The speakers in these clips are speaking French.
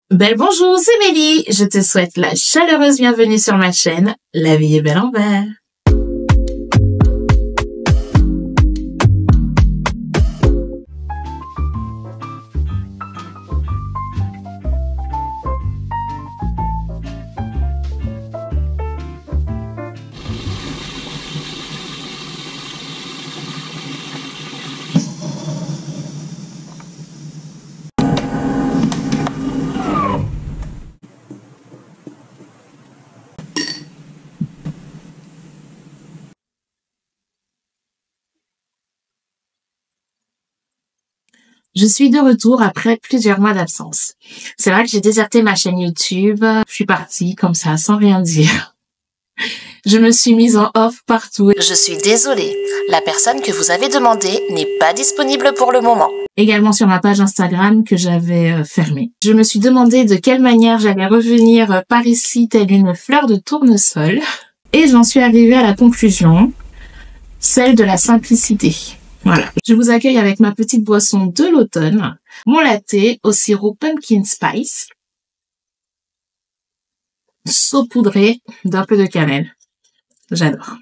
Bonjour, c'est Mélie. Je te souhaite la chaleureuse bienvenue sur ma chaîne. La vie est belle en vert. Je suis de retour après plusieurs mois d'absence. C'est vrai que j'ai déserté ma chaîne YouTube. Je suis partie comme ça, sans rien dire. Je me suis mise en off partout. Je suis désolée, la personne que vous avez demandé n'est pas disponible pour le moment. Également sur ma page Instagram que j'avais fermée. Je me suis demandé de quelle manière j'allais revenir par ici telle une fleur de tournesol. Et j'en suis arrivée à la conclusion, celle de la simplicité. Voilà. Je vous accueille avec ma petite boisson de l'automne, mon latte au sirop pumpkin spice, saupoudré d'un peu de cannelle. J'adore.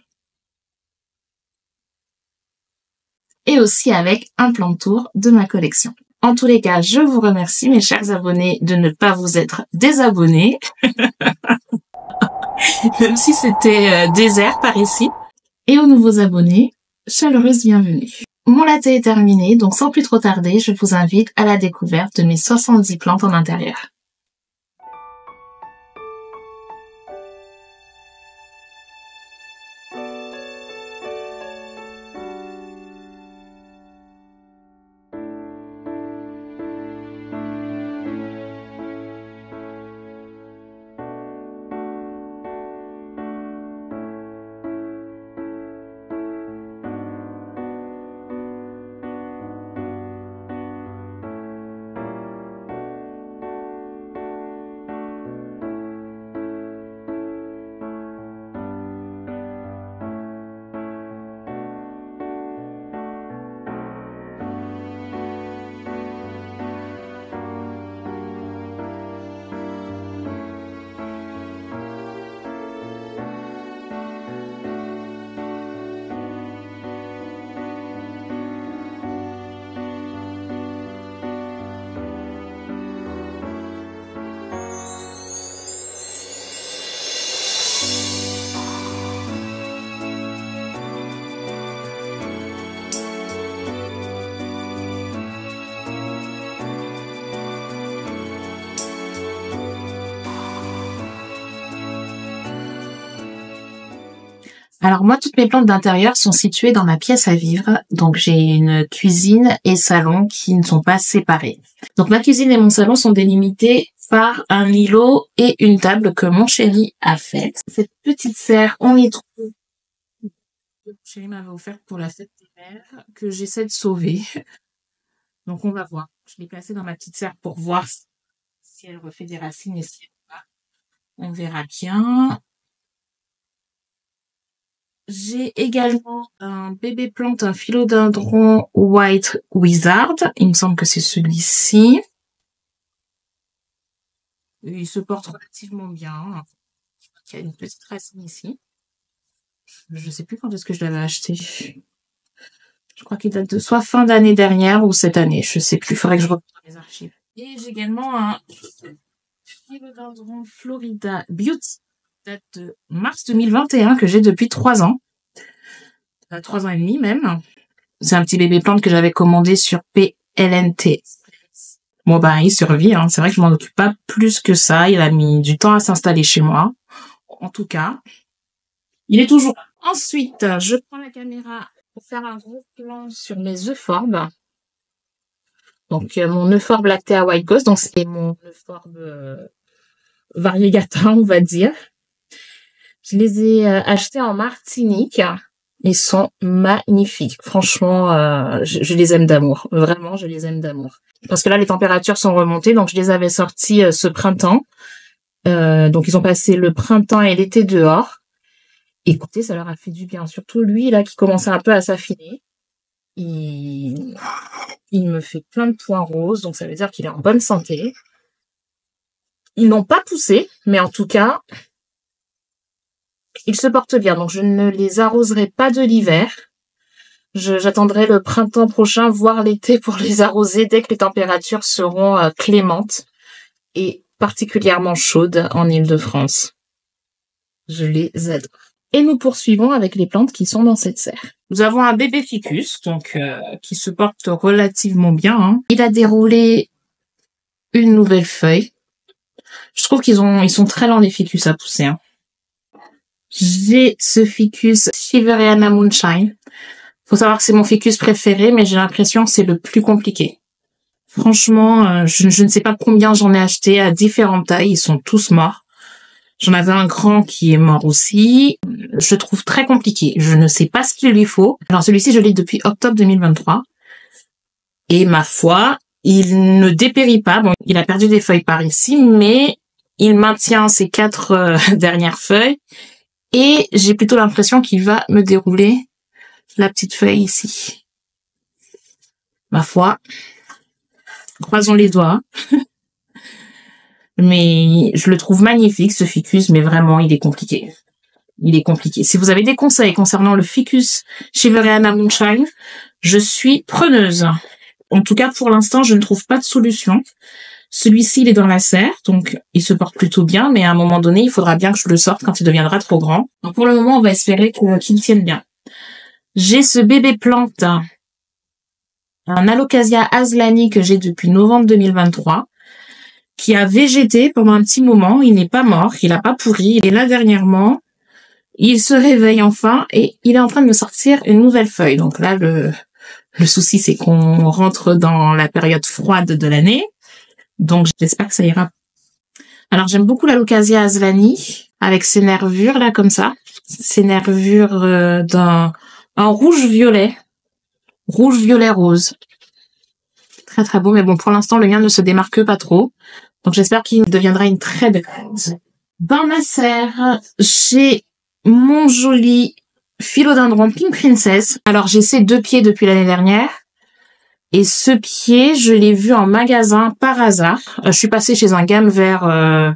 Et aussi avec un plan de tour de ma collection. En tous les cas, je vous remercie, mes chers abonnés, de ne pas vous être désabonnés. Même si c'était désert par ici. Et aux nouveaux abonnés, chaleureuse bienvenue. Mon latte est terminé, donc sans plus trop tarder, je vous invite à la découverte de mes 70 plantes en intérieur. Alors moi, toutes mes plantes d'intérieur sont situées dans ma pièce à vivre. Donc j'ai une cuisine et salon qui ne sont pas séparés. Donc ma cuisine et mon salon sont délimités par un îlot et une table que mon chéri a faite. Cette petite serre, on y trouve que mon chéri m'avait offerte pour la fête des mères, que j'essaie de sauver. Donc on va voir. Je l'ai placée dans ma petite serre pour voir si elle refait des racines et si elle va. On verra bien. J'ai également un bébé plante, un philodendron White Wizard. Il me semble que c'est celui-ci. Il se porte relativement bien. Il y a une petite racine ici. Je sais plus quand est-ce que je l'avais acheté. Je crois qu'il date de soit fin d'année dernière ou cette année. Je sais plus. Il faudrait que je reprenne les archives. Et j'ai également un philodendron Florida Beauty. Date de mars 2021 que j'ai depuis 3 ans. 3 ans et demi même. C'est un petit bébé plante que j'avais commandé sur PLNT. Bon il survit, hein. C'est vrai que je m'en occupe pas plus que ça. Il a mis du temps à s'installer chez moi. En tout cas, il est toujours là. Ensuite, je prends la caméra pour faire un gros plan sur mes euphorbes. Donc mon euphorbe lactea white ghost, donc c'est mon euphorbe variegata, on va dire. Je les ai achetés en Martinique. Ils sont magnifiques. Franchement, je les aime d'amour. Vraiment, je les aime d'amour. Parce que là, les températures sont remontées, donc je les avais sortis ce printemps. Donc ils ont passé le printemps et l'été dehors. Écoutez, ça leur a fait du bien. Surtout lui, là, qui commençait un peu à s'affiner. Il me fait plein de points roses, donc ça veut dire qu'il est en bonne santé. Ils n'ont pas poussé, mais en tout cas, ils se portent bien. Donc, je ne les arroserai pas de l'hiver. J'attendrai le printemps prochain, voire l'été, pour les arroser dès que les températures seront clémentes et particulièrement chaudes en Île-de-France. Je les adore. Et nous poursuivons avec les plantes qui sont dans cette serre. Nous avons un bébé ficus, donc qui se porte relativement bien. Hein. Il a déroulé une nouvelle feuille. Je trouve ils sont très lents les ficus à pousser. Hein. J'ai ce ficus Shiveriana Moonshine. Faut savoir que c'est mon ficus préféré, mais j'ai l'impression que c'est le plus compliqué. Franchement, je ne sais pas combien j'en ai acheté à différentes tailles. Ils sont tous morts. J'en avais un grand qui est mort aussi. Je le trouve très compliqué. Je ne sais pas ce qu'il lui faut. Alors celui-ci, je l'ai depuis octobre 2023. Et ma foi, il ne dépérit pas. Bon, il a perdu des feuilles par ici, mais il maintient ses 4 dernières feuilles. Et j'ai plutôt l'impression qu'il va me dérouler la petite feuille ici. Ma foi, croisons les doigts. Mais je le trouve magnifique, ce ficus, mais vraiment, il est compliqué. Il est compliqué. Si vous avez des conseils concernant le ficus Shiveriana Moonshine, je suis preneuse. En tout cas, pour l'instant, je ne trouve pas de solution. Celui-ci, il est dans la serre, donc il se porte plutôt bien, mais à un moment donné, il faudra bien que je le sorte quand il deviendra trop grand. Donc pour le moment, on va espérer qu'il tienne bien. J'ai ce bébé plante, un Alocasia Aslani que j'ai depuis novembre 2023. Qui a végété pendant un petit moment, il n'est pas mort, il n'a pas pourri, et là dernièrement, il se réveille enfin et il est en train de me sortir une nouvelle feuille. Donc là, le souci, c'est qu'on rentre dans la période froide de l'année, donc j'espère que ça ira. Alors j'aime beaucoup l'Alocasia Aslani, avec ses nervures là comme ça, ses nervures en rouge-violet rose. Très très beau, mais bon, pour l'instant, le mien ne se démarque pas trop. Donc j'espère qu'il deviendra une très belle plante. Dans ma serre, j'ai mon joli philodendron Pink Princess. Alors j'ai ces 2 pieds depuis l'année dernière. Et ce pied, je l'ai vu en magasin par hasard. Je suis passée chez un gamme vert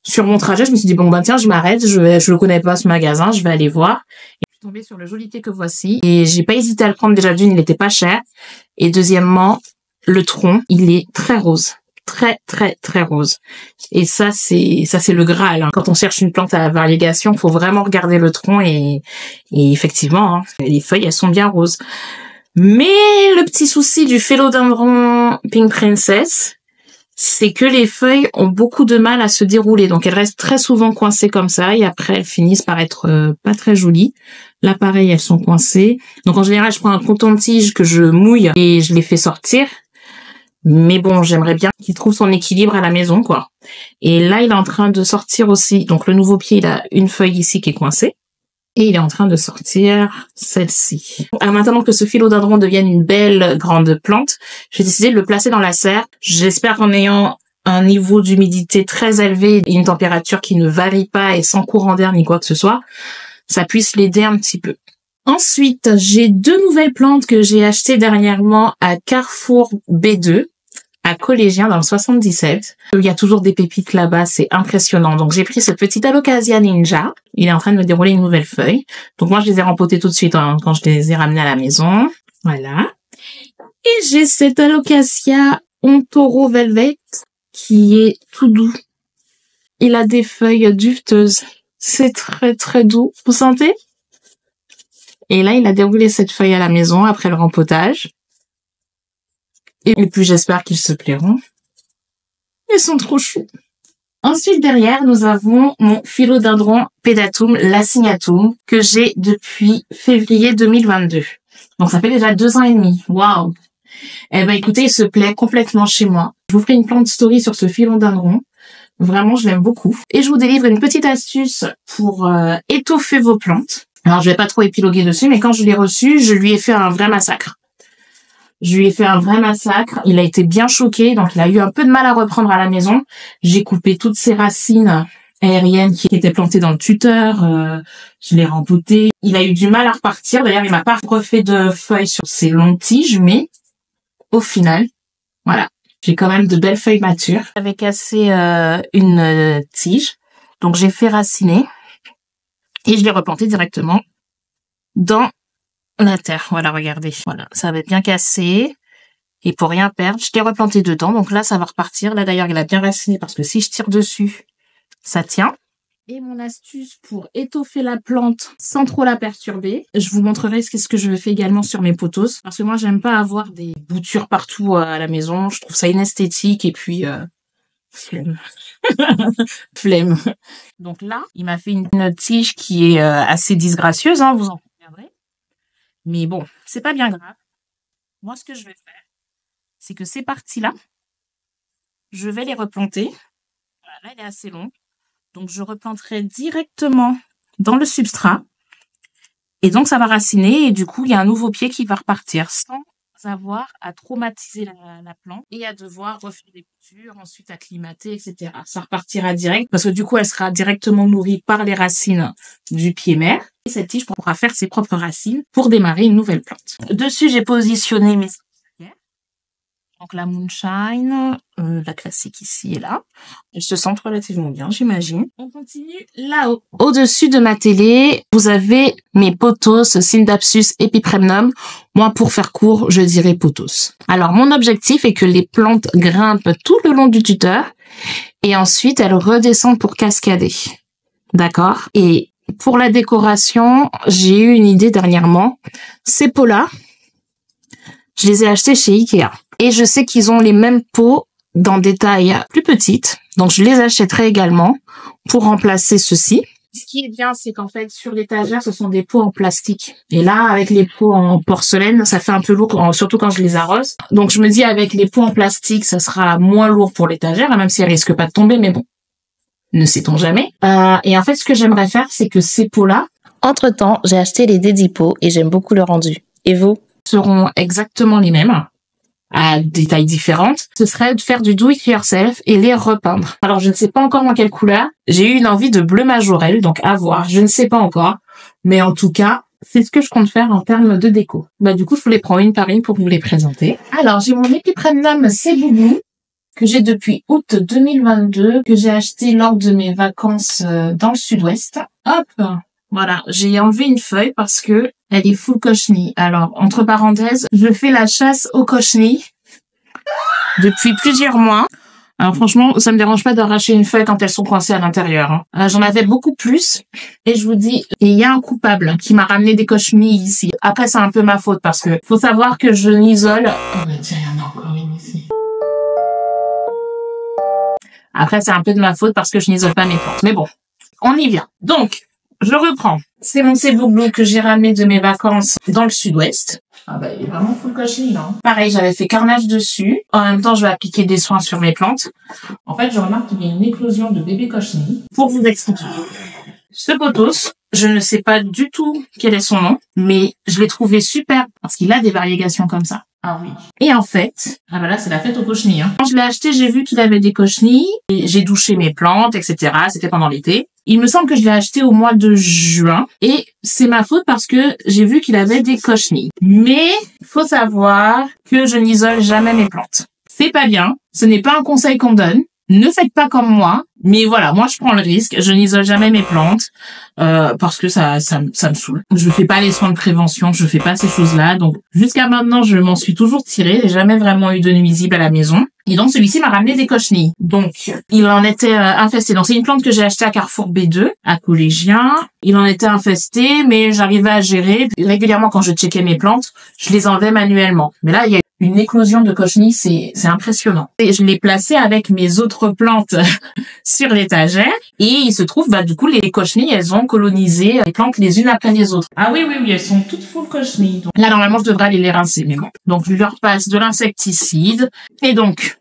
sur mon trajet. Je me suis dit, bon ben tiens, je m'arrête, je le connais pas ce magasin, je vais aller voir. Et je suis tombée sur le joli pied que voici. Et j'ai pas hésité à le prendre, déjà d'une, il était pas cher. Et deuxièmement, le tronc, il est très rose. Très, très, très rose. Et ça, c'est le Graal. Hein. Quand on cherche une plante à variégation, faut vraiment regarder le tronc et effectivement, hein, les feuilles, elles sont bien roses. Mais le petit souci du philodendron Pink Princess, c'est que les feuilles ont beaucoup de mal à se dérouler. Donc, elles restent très souvent coincées comme ça et après, elles finissent par être pas très jolies. Là, pareil, elles sont coincées. Donc, en général, je prends un coton-tige que je mouille et je les fais sortir. Mais bon, j'aimerais bien qu'il trouve son équilibre à la maison, quoi. Et là, il est en train de sortir aussi. Donc, le nouveau pied, il a une feuille ici qui est coincée. Et il est en train de sortir celle-ci. Alors, maintenant que ce philodendron devienne une belle grande plante, j'ai décidé de le placer dans la serre. J'espère qu'en ayant un niveau d'humidité très élevé et une température qui ne varie pas et sans courant d'air ni quoi que ce soit, ça puisse l'aider un petit peu. Ensuite, j'ai 2 nouvelles plantes que j'ai achetées dernièrement à Carrefour B2, à Collégien dans le 77. Il y a toujours des pépites là-bas, c'est impressionnant. Donc j'ai pris ce petit Alocasia Ninja. Il est en train de me dérouler une nouvelle feuille. Donc moi je les ai rempotées tout de suite hein, quand je les ai ramenés à la maison. Voilà. Et j'ai cet Alocasia Ontoro Velvet qui est tout doux. Il a des feuilles duveteuses. C'est très très doux. Vous sentez? Et là, il a déroulé cette feuille à la maison après le rempotage. Et puis, j'espère qu'ils se plairont. Ils sont trop choux. Ensuite, derrière, nous avons mon philodendron Pedatum laciniatum que j'ai depuis février 2022. Donc, ça fait déjà 2 ans et demi. Waouh! Eh ben, écoutez, il se plaît complètement chez moi. Je vous ferai une plante story sur ce philodendron. Vraiment, je l'aime beaucoup. Et je vous délivre une petite astuce pour étoffer vos plantes. Alors, je vais pas trop épiloguer dessus, mais quand je l'ai reçu, je lui ai fait un vrai massacre. Il a été bien choqué, donc il a eu un peu de mal à reprendre à la maison. J'ai coupé toutes ses racines aériennes qui étaient plantées dans le tuteur. Je l'ai rempoté. Il a eu du mal à repartir. D'ailleurs, il m'a pas refait de feuilles sur ses longues tiges, mais au final, voilà. J'ai quand même de belles feuilles matures. J'avais cassé une tige, donc j'ai fait raciner et je l'ai replanté directement dans la terre. Voilà, regardez. Voilà, ça avait bien cassé. Et pour rien perdre, je l'ai replanté dedans. Donc là, ça va repartir. Là, d'ailleurs, il a bien raciné parce que si je tire dessus, ça tient. Et mon astuce pour étoffer la plante sans trop la perturber, je vous montrerai ce que je fais également sur mes pothos. Parce que moi, j'aime pas avoir des boutures partout à la maison. Je trouve ça inesthétique et puis flemme. Flemme. Donc là, il m'a fait une tige qui est assez disgracieuse, hein, vous en conviendrez. Mais bon, c'est pas bien grave. Moi, ce que je vais faire, c'est que ces parties-là, je vais les replanter. Voilà, là, elle est assez longue. Donc, je replanterai directement dans le substrat. Et donc, ça va raciner. Et du coup, il y a un nouveau pied qui va repartir sans avoir à traumatiser la plante et à devoir refaire des coutures, ensuite acclimater, etc. Ça repartira direct parce que du coup, elle sera directement nourrie par les racines du pied mère. Et cette tige pourra faire ses propres racines pour démarrer une nouvelle plante. Dessus, j'ai positionné mes donc la Moonshine, la classique ici et là. Elle se sent relativement bien, j'imagine. On continue là-haut. Au-dessus de ma télé, vous avez mes pothos, Scindapsus epipremnum. Moi, pour faire court, je dirais pothos. Alors, mon objectif est que les plantes grimpent tout le long du tuteur et ensuite elles redescendent pour cascader. D'accord? Et pour la décoration, j'ai eu une idée dernièrement. Ces pots-là, je les ai achetés chez Ikea. Et je sais qu'ils ont les mêmes pots dans des tailles plus petites. Donc, je les achèterai également pour remplacer ceux-ci. Ce qui est bien, c'est qu'en fait, sur l'étagère, ce sont des pots en plastique. Et là, avec les pots en porcelaine, ça fait un peu lourd, surtout quand je les arrose. Donc, je me dis, avec les pots en plastique, ça sera moins lourd pour l'étagère, même si elle risque pas de tomber, mais bon, ne sait-on jamais. Et en fait, ce que j'aimerais faire, c'est que ces pots-là... Entre-temps, j'ai acheté les Dedipo et j'aime beaucoup le rendu. Et vous? Seront exactement les mêmes, à des tailles différentes. Ce serait de faire du do it yourself et les repeindre. Alors, je ne sais pas encore dans quelle couleur. J'ai eu une envie de bleu majorel, donc à voir. Je ne sais pas encore. Mais en tout cas, c'est ce que je compte faire en termes de déco. Du coup, je vous les prends une par une pour vous les présenter. Alors, j'ai mon Epipremnum Cebuglou que j'ai depuis août 2022, que j'ai acheté lors de mes vacances dans le sud-ouest. Hop! Voilà, j'ai enlevé une feuille parce que elle est full cochenille. Alors, entre parenthèses, je fais la chasse aux cochenilles depuis plusieurs mois. Alors franchement, ça me dérange pas d'arracher une feuille quand elles sont coincées à l'intérieur. J'en avais beaucoup plus. Et je vous dis, il y a un coupable qui m'a ramené des cochenilles ici. Après, c'est un peu ma faute parce que faut savoir que je n'isole... Oh bah tiens, il y en a encore une ici. Après, c'est un peu de ma faute parce que je n'isole pas mes plantes. Mais bon, on y vient. Donc, je reprends. C'est mon Cebuglou que j'ai ramené de mes vacances dans le sud-ouest. Ah bah, il est vraiment full cochenille, hein. Pareil, j'avais fait carnage dessus. En même temps, je vais appliquer des soins sur mes plantes. En fait, je remarque qu'il y a une éclosion de bébés cochenilles. Pour vous expliquer. Ce pothos, je ne sais pas du tout quel est son nom, mais je l'ai trouvé super parce qu'il a des variégations comme ça. Ah oui. Et en fait, ah bah là, c'est la fête aux cochenilles, hein. Quand je l'ai acheté, j'ai vu qu'il avait des cochenilles et j'ai douché mes plantes, etc. C'était pendant l'été. Il me semble que je l'ai acheté au mois de juin et c'est ma faute parce que j'ai vu qu'il avait des cochenilles. Mais faut savoir que je n'isole jamais mes plantes. C'est pas bien. Ce n'est pas un conseil qu'on donne. Ne faites pas comme moi. Mais voilà, moi je prends le risque. Je n'isole jamais mes plantes parce que ça me saoule. Je fais pas les soins de prévention. Je fais pas ces choses-là. Donc jusqu'à maintenant, je m'en suis toujours tirée. J'ai jamais vraiment eu de nuisible à la maison. Et donc celui-ci m'a ramené des cochenilles. Donc il en était infesté. Donc c'est une plante que j'ai achetée à Carrefour B2, à Collégien. Il en était infesté, mais j'arrivais à gérer. Puis, régulièrement, quand je checkais mes plantes, je les enlevais manuellement. Mais là, il y a une éclosion de cochenilles, c'est impressionnant. Et je l'ai placé avec mes autres plantes sur l'étagère. Et il se trouve, du coup, les cochenilles, elles ont colonisé les plantes les unes après les autres. Ah oui, elles sont toutes full cochenilles. Donc, là, normalement, je devrais aller les rincer, mais bon. Donc, je leur passe de l'insecticide. Et donc,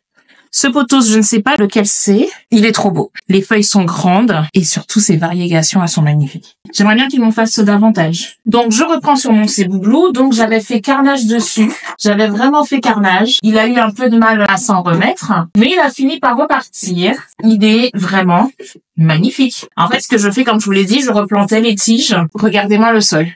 ce pothos, je ne sais pas lequel c'est. Il est trop beau. Les feuilles sont grandes et surtout ses variégations, elles sont magnifiques. J'aimerais bien qu'ils m'en fassent davantage. Donc, je reprends sur mon Cebuglou. Donc, j'avais fait carnage dessus. J'avais vraiment fait carnage. Il a eu un peu de mal à s'en remettre, mais il a fini par repartir. Il est vraiment magnifique. En fait, ce que je fais, comme je vous l'ai dit, je replantais les tiges. Regardez-moi le sol.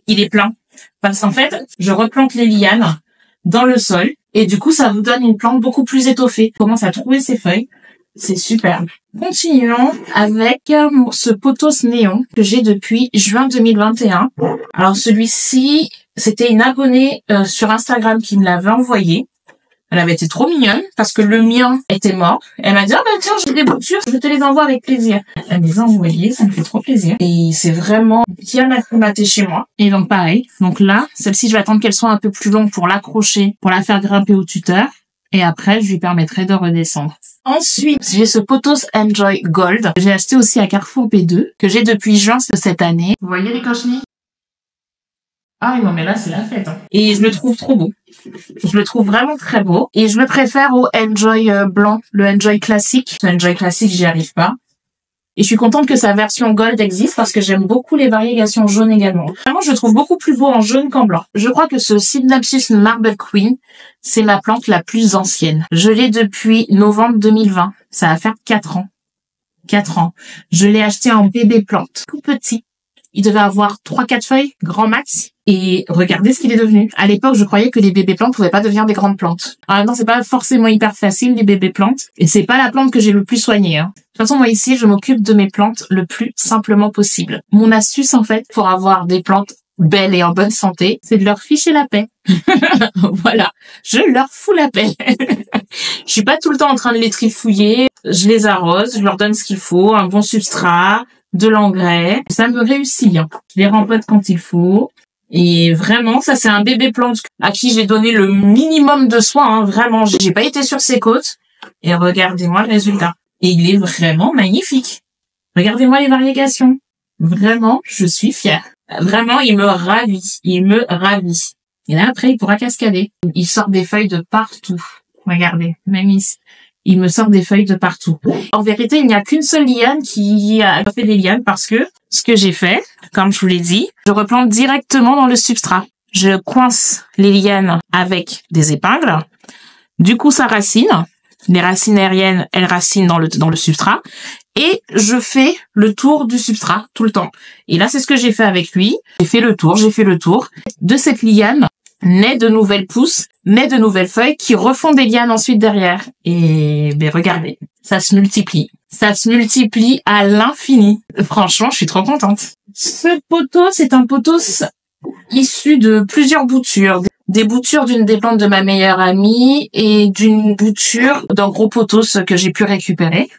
Il est plein. Parce qu'en fait, je replante les lianes. dans le sol. Et du coup, ça vous donne une plante beaucoup plus étoffée. On commence à trouver ses feuilles. C'est superbe. Continuons avec ce pothos néon que j'ai depuis juin 2021. Alors celui-ci, c'était une abonnée sur Instagram qui me l'avait envoyé. Elle avait été trop mignonne parce que le mien était mort. Elle m'a dit, ah ben tiens, j'ai des boutures, je te les envoie avec plaisir. Elle me les a envoyées, ça me fait trop plaisir. Et c'est vraiment bien acclimaté chez moi. Et donc pareil. Donc là, celle-ci, je vais attendre qu'elle soit un peu plus longue pour l'accrocher, pour la faire grimper au tuteur. Et après, je lui permettrai de redescendre. Ensuite, j'ai ce Pothos Enjoy Gold. J'ai acheté aussi à Carrefour P2, que j'ai depuis juin de cette année. Vous voyez les cochenilles? Ah non, mais là, c'est la fête. Hein. Et je le trouve trop beau. Je le trouve vraiment très beau. Et je le préfère au Enjoy blanc, le Enjoy classique. Le Enjoy classique, j'y arrive pas. Et je suis contente que sa version gold existe parce que j'aime beaucoup les variégations jaunes également. Vraiment, je le trouve beaucoup plus beau en jaune qu'en blanc. Je crois que ce Synapsis Marble Queen, c'est ma plante la plus ancienne. Je l'ai depuis novembre 2020. Ça va faire 4 ans. 4 ans. Je l'ai acheté en bébé plante, tout petit. Il devait avoir 3-4 feuilles, grand max. Et regardez ce qu'il est devenu. À l'époque, je croyais que les bébés plantes pouvaient pas devenir des grandes plantes. En même temps, c'est pas forcément hyper facile, les bébés plantes. Et c'est pas la plante que j'ai le plus soignée. Hein. De toute façon, moi ici, je m'occupe de mes plantes le plus simplement possible. Mon astuce, en fait, pour avoir des plantes belles et en bonne santé, c'est de leur ficher la paix. Voilà. Je leur fous la paix. Je suis pas tout le temps en train de les trifouiller. Je les arrose, je leur donne ce qu'il faut, un bon substrat, de l'engrais. Ça me réussit. Hein. Je les rempote quand il faut. Et vraiment, ça c'est un bébé plante à qui j'ai donné le minimum de soins. Hein. Vraiment, j'ai pas été sur ses côtes. Et regardez-moi le résultat. Et il est vraiment magnifique. Regardez-moi les variégations. Vraiment, je suis fière. Vraiment, il me ravit. Il me ravit. Et là, après, il pourra cascader. Il sort des feuilles de partout. Regardez, même ici. Il me sort des feuilles de partout. En vérité, il n'y a qu'une seule liane qui a fait des lianes parce que ce que j'ai fait, comme je vous l'ai dit, je replante directement dans le substrat. Je coince les lianes avec des épingles. Du coup, ça racine. Les racines aériennes, elles racinent dans le substrat. Et je fais le tour du substrat tout le temps. Et là, c'est ce que j'ai fait avec lui. J'ai fait le tour de cette liane. Naît de nouvelles pousses, naît de nouvelles feuilles qui refont des lianes ensuite derrière. Et ben regardez, ça se multiplie. Ça se multiplie à l'infini. Franchement, je suis trop contente. Ce pothos, c'est un pothos issu de plusieurs boutures. Des boutures d'une des plantes de ma meilleure amie et d'une bouture d'un gros pothos que j'ai pu récupérer,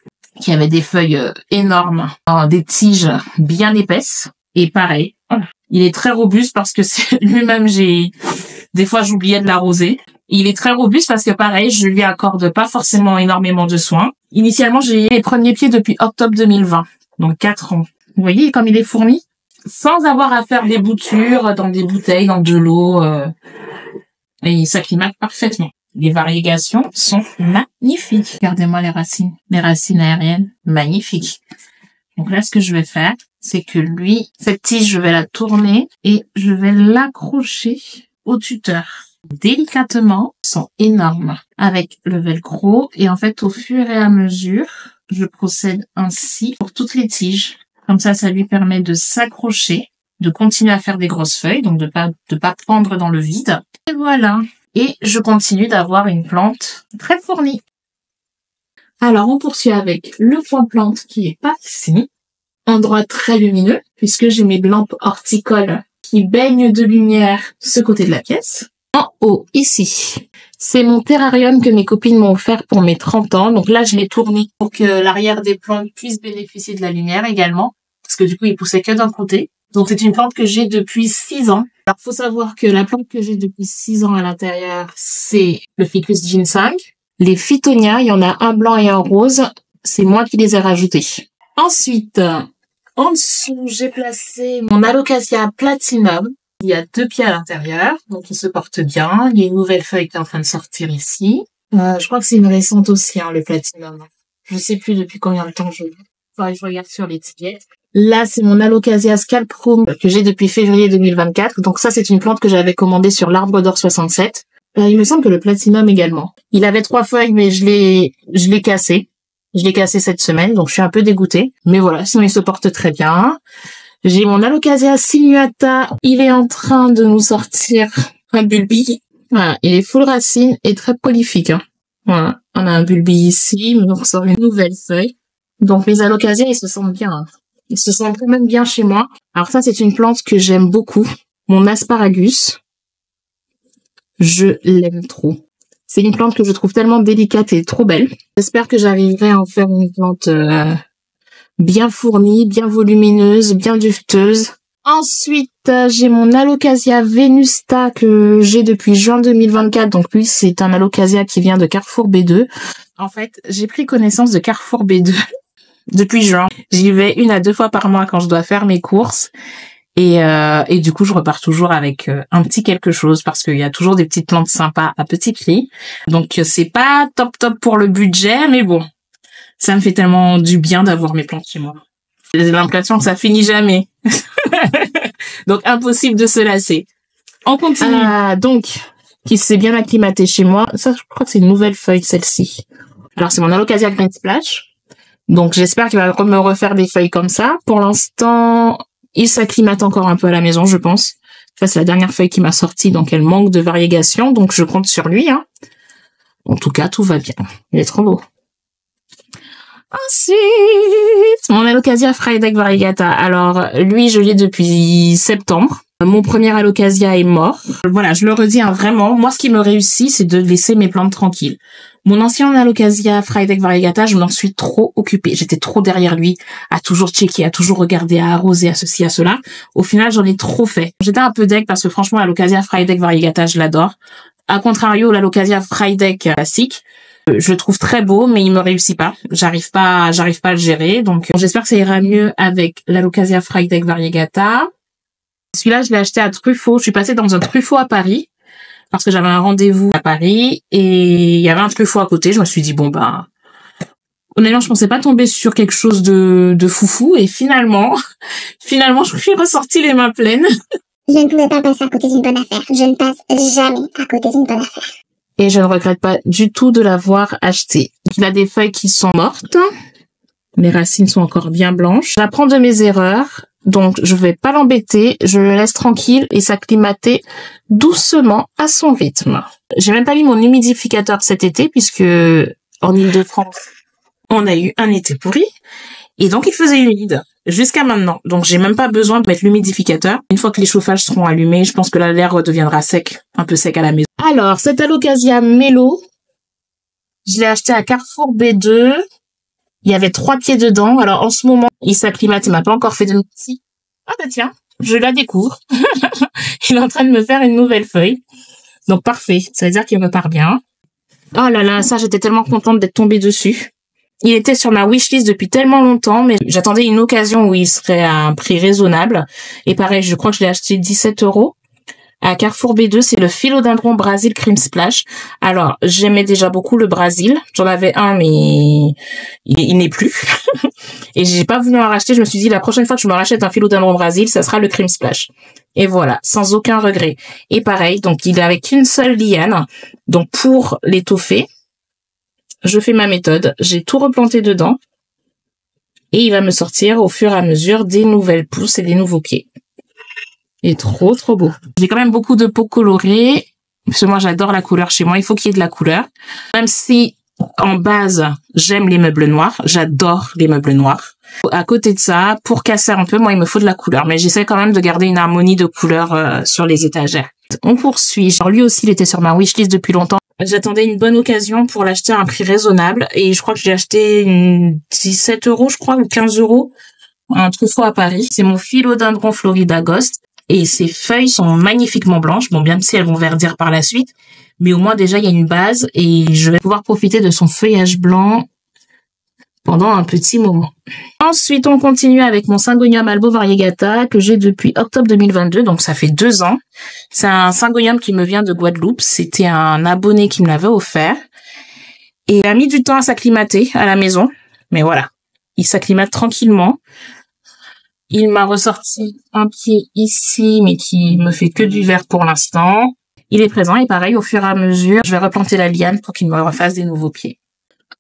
qui avait des feuilles énormes, des tiges bien épaisses. Et pareil, il est très robuste parce que lui-même, des fois j'oubliais de l'arroser. Il est très robuste parce que pareil, je lui accorde pas forcément énormément de soins. Initialement, j'ai les premiers pieds depuis octobre 2020, donc 4 ans. Vous voyez comme il est fourni, sans avoir à faire des boutures dans des bouteilles, dans de l'eau. Et il s'acclimate parfaitement. Les variégations sont magnifiques. Regardez-moi les racines aériennes, magnifiques. Donc là, ce que je vais faire, c'est que cette tige, je vais la tourner et je vais l'accrocher au tuteur. Délicatement, ils sont énormes avec le velcro. Et en fait, au fur et à mesure, je procède ainsi pour toutes les tiges. Comme ça lui permet de s'accrocher, de continuer à faire des grosses feuilles, donc de pas prendre dans le vide. Et voilà. Et je continue d'avoir une plante très fournie. Alors, on poursuit avec le point plante qui est pas ici. Endroit très lumineux, puisque j'ai mes lampes horticoles qui baignent de lumière de ce côté de la pièce. En haut, ici, c'est mon terrarium que mes copines m'ont offert pour mes 30 ans. Donc là, je l'ai tourné pour que l'arrière des plantes puisse bénéficier de la lumière également, parce que du coup, il poussait que d'un côté. Donc c'est une plante que j'ai depuis 6 ans. Alors, faut savoir que la plante que j'ai depuis 6 ans à l'intérieur, c'est le ficus ginseng. Les phytonias, il y en a un blanc et un rose. C'est moi qui les ai rajoutés. Ensuite, en dessous, j'ai placé mon alocasia platinum. Il y a 2 pieds à l'intérieur, donc il se porte bien. Il y a une nouvelle feuille qui est en train de sortir ici. Je crois que c'est une récente aussi, le platinum. Je sais plus depuis combien de temps je regarde sur l'étiquette. Là, c'est mon alocasia scalprum que j'ai depuis février 2024. Donc ça, c'est une plante que j'avais commandée sur l'Arbre d'Or 67. Il me semble que le platinum également. Il avait 3 feuilles, mais je l'ai cassé. Je l'ai cassé cette semaine, donc je suis un peu dégoûtée. Mais voilà, sinon il se porte très bien. J'ai mon alocasia sinuata. Il est en train de nous sortir un bulbi. Voilà, il est full racine et très prolifique. Hein. Voilà, on a un bulbe ici, mais on ressort une nouvelle feuille. Donc mes alocasias, ils se sentent bien. Hein. Ils se sentent quand même bien chez moi. Alors ça, c'est une plante que j'aime beaucoup. Mon asparagus, je l'aime trop. C'est une plante que je trouve tellement délicate et trop belle. J'espère que j'arriverai à en faire une plante bien fournie, bien volumineuse, bien dufteuse. Ensuite, j'ai mon Alocasia venusta que j'ai depuis juin 2024. Donc lui, c'est un Alocasia qui vient de Carrefour B2. En fait, j'ai pris connaissance de Carrefour B2 depuis juin. J'y vais 1 à 2 fois par mois quand je dois faire mes courses. Et du coup, je repars toujours avec un petit quelque chose parce qu'il y a toujours des petites plantes sympas à petit prix. Donc, c'est pas top pour le budget, mais bon, ça me fait tellement du bien d'avoir mes plantes chez moi. J'ai l'impression que ça finit jamais. Donc, impossible de se lasser. On continue. Donc, qui s'est bien acclimaté chez moi. Ça, je crois que c'est une nouvelle feuille, celle-ci. Alors, c'est mon Alocasia Green Splash. Donc, j'espère qu'il va me refaire des feuilles comme ça. Pour l'instant, il s'acclimate encore un peu à la maison, je pense. Ça, c'est la dernière feuille qui m'a sorti, donc elle manque de variegation. Donc, je compte sur lui. Hein. En tout cas, tout va bien. Il est trop beau. Ensuite, mon Alocasia Frydek variegata. Alors, lui, je l'ai depuis septembre. Mon premier Alocasia est mort. Voilà, je le redis, hein, vraiment. Moi, ce qui me réussit, c'est de laisser mes plantes tranquilles. Mon ancien Alocasia Frydek variegata, je m'en suis trop occupée. J'étais trop derrière lui, à toujours checker, à toujours regarder, à arroser, à ceci, à cela. Au final, j'en ai trop fait. J'étais un peu deg parce que franchement, l'Alocasia Frydek variegata, je l'adore. A contrario, l'Alocasia Frydek classique, je le trouve très beau, mais il me réussit pas. J'arrive pas à le gérer. Donc, j'espère que ça ira mieux avec l'Alocasia Frydek variegata. Celui-là, je l'ai acheté à Truffaut. Je suis passée dans un Truffaut à Paris parce que j'avais un rendez-vous à Paris et il y avait un Truffaut à côté. Je me suis dit, bon, ben, honnêtement, je pensais pas tomber sur quelque chose de foufou et finalement, je suis ressortie les mains pleines. Je ne pouvais pas passer à côté d'une bonne affaire. Je ne passe jamais à côté d'une bonne affaire. Et je ne regrette pas du tout de l'avoir acheté. Il a des feuilles qui sont mortes. Les racines sont encore bien blanches. J'apprends de mes erreurs. Donc, je vais pas l'embêter. Je le laisse tranquille et s'acclimater doucement à son rythme. J'ai même pas mis mon humidificateur cet été puisque en Île-de-France, on a eu un été pourri. Et donc, il faisait humide jusqu'à maintenant. Donc, j'ai même pas besoin de mettre l'humidificateur. Une fois que les chauffages seront allumés, je pense que là, l'air redeviendra sec, un peu sec à la maison. Alors, cet Alocasia Mello, je l'ai acheté à Carrefour B2. Il y avait 3 pieds dedans. Alors, en ce moment, il s'acclimate. Il m'a pas encore fait de petits. Ah bah tiens, je la découvre. Il est en train de me faire une nouvelle feuille. Donc, parfait. Ça veut dire qu'il repart bien. Oh là là, ça, j'étais tellement contente d'être tombée dessus. Il était sur ma wishlist depuis tellement longtemps, mais j'attendais une occasion où il serait à un prix raisonnable. Et pareil, je crois que je l'ai acheté 17 €. À Carrefour B2, c'est le Philodendron Brazil Cream Splash. Alors, j'aimais déjà beaucoup le Brésil. J'en avais un, mais il n'est plus. Et j'ai pas voulu en racheter. Je me suis dit, la prochaine fois que je me rachète un Philodendron Brazil, ça sera le Cream Splash. Et voilà, sans aucun regret. Et pareil, donc il est avec une seule liane. Donc pour l'étoffer, je fais ma méthode. J'ai tout replanté dedans. Et il va me sortir au fur et à mesure des nouvelles pousses et des nouveaux pieds. Il est trop beau. J'ai quand même beaucoup de pots colorés. Parce que moi, j'adore la couleur chez moi. Il faut qu'il y ait de la couleur. Même si, en base, j'aime les meubles noirs. J'adore les meubles noirs. À côté de ça, pour casser un peu, moi, il me faut de la couleur. Mais j'essaie quand même de garder une harmonie de couleurs sur les étagères. On poursuit. Alors, lui aussi, il était sur ma wishlist depuis longtemps. J'attendais une bonne occasion pour l'acheter à un prix raisonnable. Et je crois que j'ai acheté 17 €, je crois, ou 15 €. Un Truffaut à Paris. C'est mon Philodendron Florida Ghost. Et ces feuilles sont magnifiquement blanches. Bon, bien si elles vont verdir par la suite. Mais au moins, déjà, il y a une base et je vais pouvoir profiter de son feuillage blanc pendant un petit moment. Ensuite, on continue avec mon Syngonium Albo Variegata que j'ai depuis octobre 2022. Donc, ça fait 2 ans. C'est un Syngonium qui me vient de Guadeloupe. C'était un abonné qui me l'avait offert. Et il a mis du temps à s'acclimater à la maison. Mais voilà, il s'acclimate tranquillement. Il m'a ressorti un pied ici, mais qui me fait que du vert pour l'instant. Il est présent et pareil, au fur et à mesure, je vais replanter la liane pour qu'il me refasse des nouveaux pieds.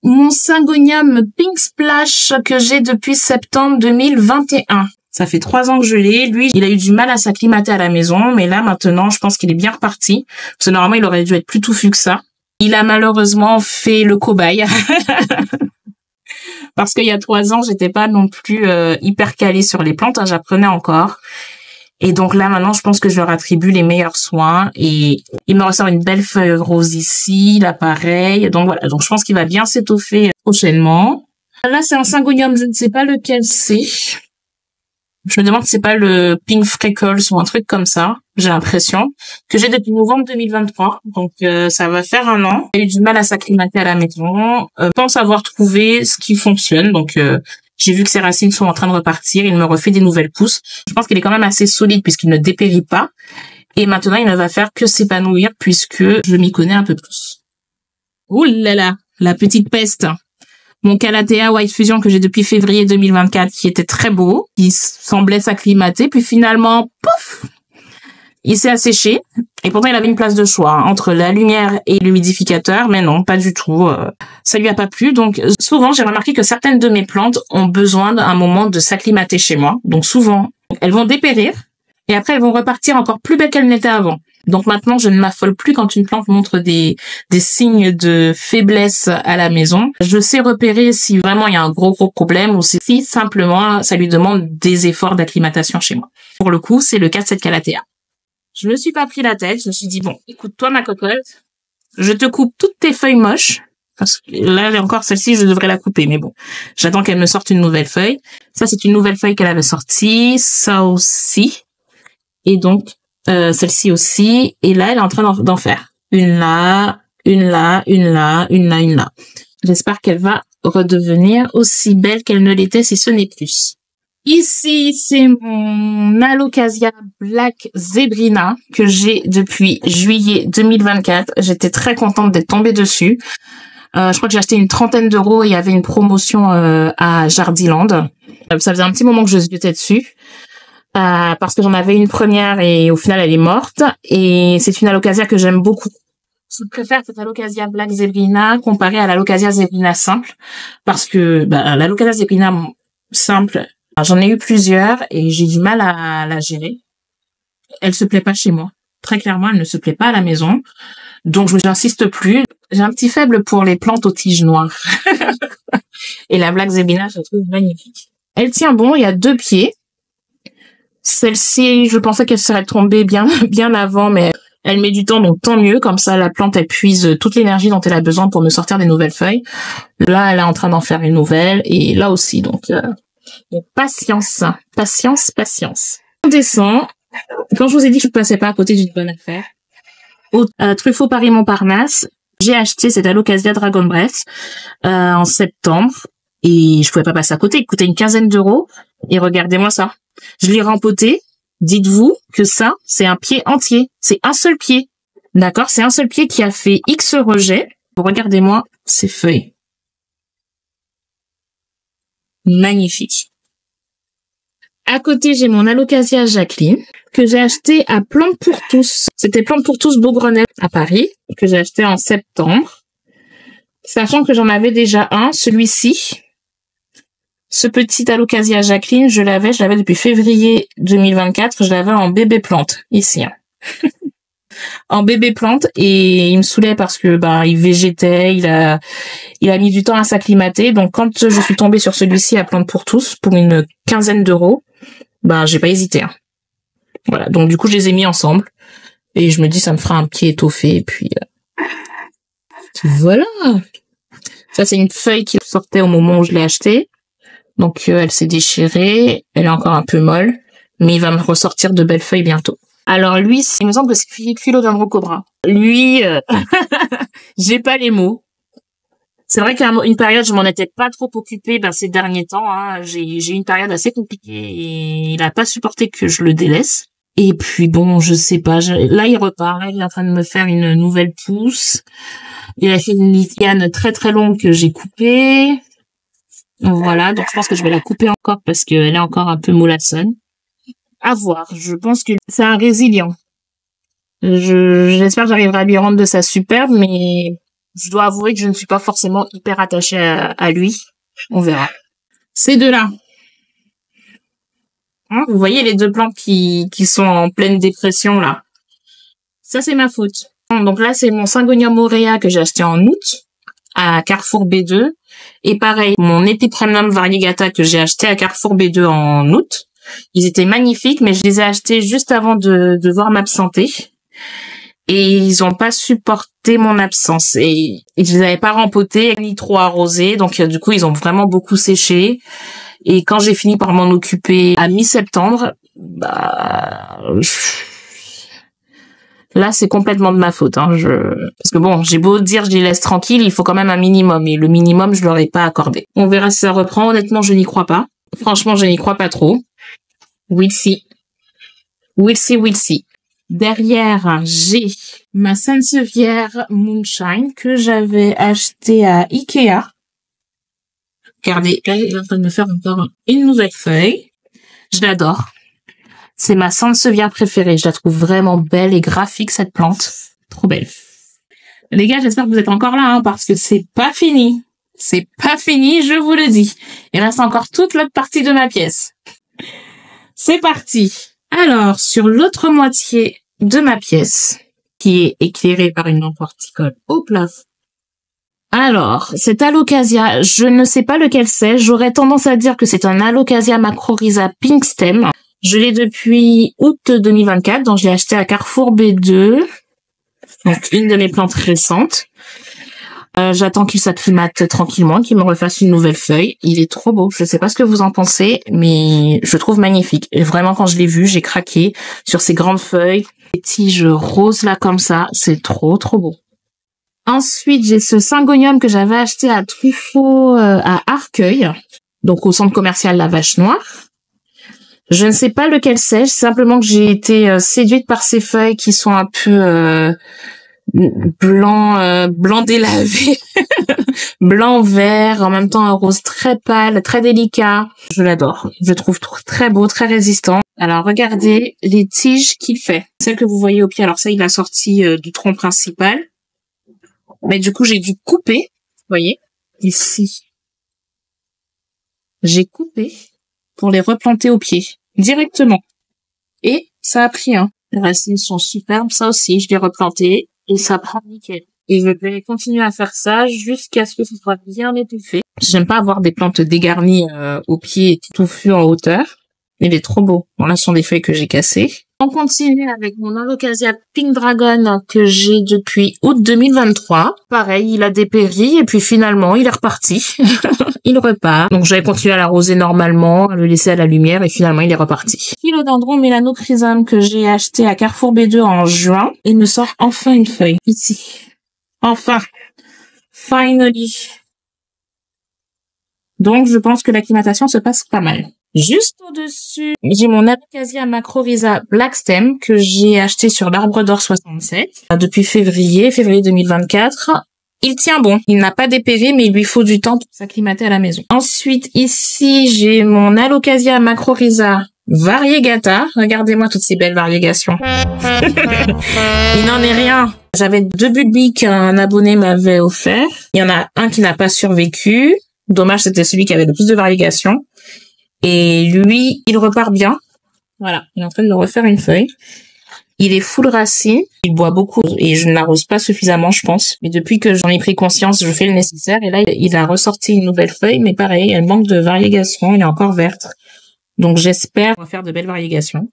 Mon Syngonium Pink Splash que j'ai depuis septembre 2021. Ça fait 3 ans que je l'ai. Lui, il a eu du mal à s'acclimater à la maison, mais là, maintenant, je pense qu'il est bien reparti. Parce que normalement, il aurait dû être plus touffu que ça. Il a malheureusement fait le cobaye. Parce qu'il y a 3 ans, j'étais pas non plus hyper calée sur les plantes, hein, j'apprenais encore. Et donc là, maintenant, je pense que je leur attribue les meilleurs soins. Et il me ressort une belle feuille rose ici, là pareil. Donc voilà, donc je pense qu'il va bien s'étoffer prochainement. Là, c'est un syngonium, je ne sais pas lequel c'est. Je me demande si c'est pas le Pink Freckles ou un truc comme ça, j'ai l'impression, que j'ai depuis novembre 2023. Donc ça va faire 1 an. J'ai eu du mal à s'acclimater à la maison. Je pense avoir trouvé ce qui fonctionne. Donc j'ai vu que ses racines sont en train de repartir. Il me refait des nouvelles pousses. Je pense qu'il est quand même assez solide puisqu'il ne dépérit pas. Et maintenant, il ne va faire que s'épanouir puisque je m'y connais un peu plus. Ouh là là, la petite peste. Mon Calathea White Fusion que j'ai depuis février 2024, qui était très beau, qui semblait s'acclimater, puis finalement, pouf, il s'est asséché. Et pourtant, il avait une place de choix hein, entre la lumière et l'humidificateur, mais non, pas du tout. Ça lui a pas plu. Donc, souvent, j'ai remarqué que certaines de mes plantes ont besoin d'un moment de s'acclimater chez moi. Donc, souvent, elles vont dépérir et après, elles vont repartir encore plus belles qu'elles n'étaient avant. Donc maintenant, je ne m'affole plus quand une plante montre des signes de faiblesse à la maison. Je sais repérer si vraiment il y a un gros problème ou si simplement ça lui demande des efforts d'acclimatation chez moi. Pour le coup, c'est le cas de cette Calathea. Je me suis pas pris la tête, je me suis dit bon, écoute toi ma cocotte, je te coupe toutes tes feuilles moches. Parce que là encore celle-ci, je devrais la couper, mais bon, j'attends qu'elle me sorte une nouvelle feuille. Ça c'est une nouvelle feuille qu'elle avait sortie, ça aussi. Et donc celle-ci aussi, et là, elle est en train d'en faire. Une là, une là, une là, une là, une là. J'espère qu'elle va redevenir aussi belle qu'elle ne l'était si ce n'est plus. Ici, c'est mon Alocasia Black Zebrina que j'ai depuis juillet 2024. J'étais très contente d'être tombée dessus. Je crois que j'ai acheté une 30aine d'euros et il y avait une promotion à Jardiland. Ça faisait un petit moment que je ziotais dessus. Parce que j'en avais une première et au final elle est morte et c'est une Alocasia que j'aime beaucoup. Je préfère cette Alocasia Black Zebrina comparée à l'Alocasia Zebrina simple parce que l'Alocasia Zebrina simple, j'en ai eu plusieurs et j'ai du mal à la gérer. Elle se plaît pas chez moi. Très clairement, elle ne se plaît pas à la maison. Donc je n'insiste plus. J'ai un petit faible pour les plantes aux tiges noires. Et la Black Zebrina, je la trouve magnifique. Elle tient bon, il y a 2 pieds. Celle-ci, je pensais qu'elle serait tombée bien avant, mais elle met du temps, donc tant mieux. Comme ça, la plante, elle puise toute l'énergie dont elle a besoin pour me sortir des nouvelles feuilles. Là, elle est en train d'en faire une nouvelle, et là aussi, donc patience, patience, patience. On descend. Quand je vous ai dit que je ne passais pas à côté d'une bonne affaire, au Truffaut Paris Montparnasse, j'ai acheté cette Alocasia Dragon Breath en septembre, et je pouvais pas passer à côté. Il coûtait une 15aine d'euros, et regardez-moi ça. Je l'ai rempoté. Dites-vous que ça, c'est un pied entier. C'est un seul pied. D'accord? C'est un seul pied qui a fait X rejets. Regardez-moi ces feuilles. Magnifique. À côté, j'ai mon Alocasia Jacqueline que j'ai acheté à Plantes pour tous. C'était Plantes pour tous Beaugrenelle à Paris que j'ai acheté en septembre. Sachant que j'en avais déjà un, celui-ci. Ce petit Alocasia Jacqueline, je l'avais depuis février 2024, je l'avais en bébé plante, ici. Hein. En bébé plante, et il me saoulait parce que il végétait, il a mis du temps à s'acclimater. Donc quand je suis tombée sur celui-ci à Plantes pour tous pour une 15aine d'euros, j'ai pas hésité. Hein. Voilà, donc du coup je les ai mis ensemble et je me dis ça me fera un pied étoffé et puis voilà. Ça c'est une feuille qui sortait au moment où je l'ai acheté. Donc elle s'est déchirée, elle est encore un peu molle, mais il va me ressortir de belles feuilles bientôt. Alors lui, il me semble que c'est Philodendron Cobra. Lui, j'ai pas les mots. C'est vrai qu'à une période, je m'en étais pas trop occupée ces derniers temps. Hein. J'ai eu une période assez compliquée et il a pas supporté que je le délaisse. Et puis bon, je sais pas, là il repart, là il est en train de me faire une nouvelle pousse. Il a fait une liane très très longue que j'ai coupée. Voilà, donc je pense que je vais la couper encore parce qu'elle est encore un peu mollassonne. À voir, je pense que c'est un résilient. J'espère que j'arriverai à lui rendre de sa superbe, mais je dois avouer que je ne suis pas forcément hyper attachée à lui. On verra. Ces deux-là. Hein, vous voyez les deux plantes qui sont en pleine dépression, là. Ça, c'est ma faute. Donc là, c'est mon Syngonium aurea que j'ai acheté en août à Carrefour B2. Et pareil, mon Epipremnum variegata que j'ai acheté à Carrefour B2 en août. Ils étaient magnifiques, mais je les ai achetés juste avant de devoir m'absenter. Et ils ont pas supporté mon absence. Et je les avais pas rempotés, ni trop arrosés. Donc, du coup, ils ont vraiment beaucoup séché. Et quand j'ai fini par m'en occuper à mi-septembre, là, c'est complètement de ma faute. Hein. Parce que bon, j'ai beau dire je les laisse tranquilles, il faut quand même un minimum. Et le minimum, je leur ai pas accordé. On verra si ça reprend. Honnêtement, je n'y crois pas. Franchement, je n'y crois pas trop. We'll see. We'll see, we'll see. Derrière, j'ai ma Sansevieria Moonshine que j'avais acheté à Ikea. Regardez, là, il est en train de me faire encore une nouvelle feuille. Je l'adore. C'est ma Sansevieria préférée. Je la trouve vraiment belle et graphique, cette plante. Trop belle. Les gars, j'espère que vous êtes encore là, hein, parce que c'est pas fini. C'est pas fini, je vous le dis. Il reste encore toute l'autre partie de ma pièce. C'est parti. Alors, sur l'autre moitié de ma pièce, qui est éclairée par une lampe horticole au plafond. Alors, cet Alocasia, je ne sais pas lequel c'est. J'aurais tendance à dire que c'est un Alocasia macrorhiza pink stem. Je l'ai depuis août 2024, donc je l'ai acheté à Carrefour B2. Donc, une de mes plantes récentes. J'attends qu'il s'acclimate tranquillement, qu'il me refasse une nouvelle feuille. Il est trop beau. Je sais pas ce que vous en pensez, mais je trouve magnifique. Et vraiment, quand je l'ai vu, j'ai craqué sur ces grandes feuilles. Les tiges roses là comme ça, c'est trop beau. Ensuite, j'ai ce Syngonium que j'avais acheté à Truffaut à Arcueil, donc au centre commercial La Vache Noire. Je ne sais pas lequel c'est, simplement que j'ai été séduite par ces feuilles qui sont un peu blanc délavé, blanc vert, en même temps un rose très pâle, très délicat. Je l'adore. Je le trouve très beau, très résistant. Alors regardez les tiges qu'il fait. Celle que vous voyez au pied, alors ça il a sorti du tronc principal. Mais du coup j'ai dû couper, vous voyez, ici. J'ai coupé pour les replanter au pied, directement. Et ça a pris, hein. Les racines sont superbes, ça aussi, je l'ai replanté. Et ça prend nickel. Et je vais continuer à faire ça jusqu'à ce que ce soit bien étouffé. J'aime pas avoir des plantes dégarnies au pied et touffues en hauteur. Il est trop beau. Bon, là, ce sont des feuilles que j'ai cassées. On continue avec mon Alocasia Pink Dragon que j'ai depuis août 2023. Pareil, il a dépéri et puis finalement, il est reparti. Il repart. Donc, j'avais continué à l'arroser normalement, à le laisser à la lumière et finalement, il est reparti. Philodendron Melanochrysum que j'ai acheté à Carrefour B2 en juin. Il me sort enfin une feuille. Ici. Enfin. Finally. Donc, je pense que l'acclimatation se passe pas mal. Juste au-dessus, j'ai mon Alocasia macrorhiza Black Stem que j'ai acheté sur l'Arbre d'Or 67 depuis février 2024. Il tient bon. Il n'a pas dépéri, mais il lui faut du temps pour s'acclimater à la maison. Ensuite, ici, j'ai mon Alocasia macrorhiza variegata. Regardez-moi toutes ces belles variégations. Il n'en est rien. J'avais 2 bulbes qu'un abonné m'avait offert. Il y en a un qui n'a pas survécu. Dommage, c'était celui qui avait le plus de variégations. Et lui, il repart bien. Voilà, il est en train de me refaire une feuille. Il est full racine, il boit beaucoup et je ne l'arrose pas suffisamment, je pense. Mais depuis que j'en ai pris conscience, je fais le nécessaire. Et là, il a ressorti une nouvelle feuille, mais pareil, elle manque de variégation, elle est encore verte. Donc j'espère qu'on va faire de belles variégations.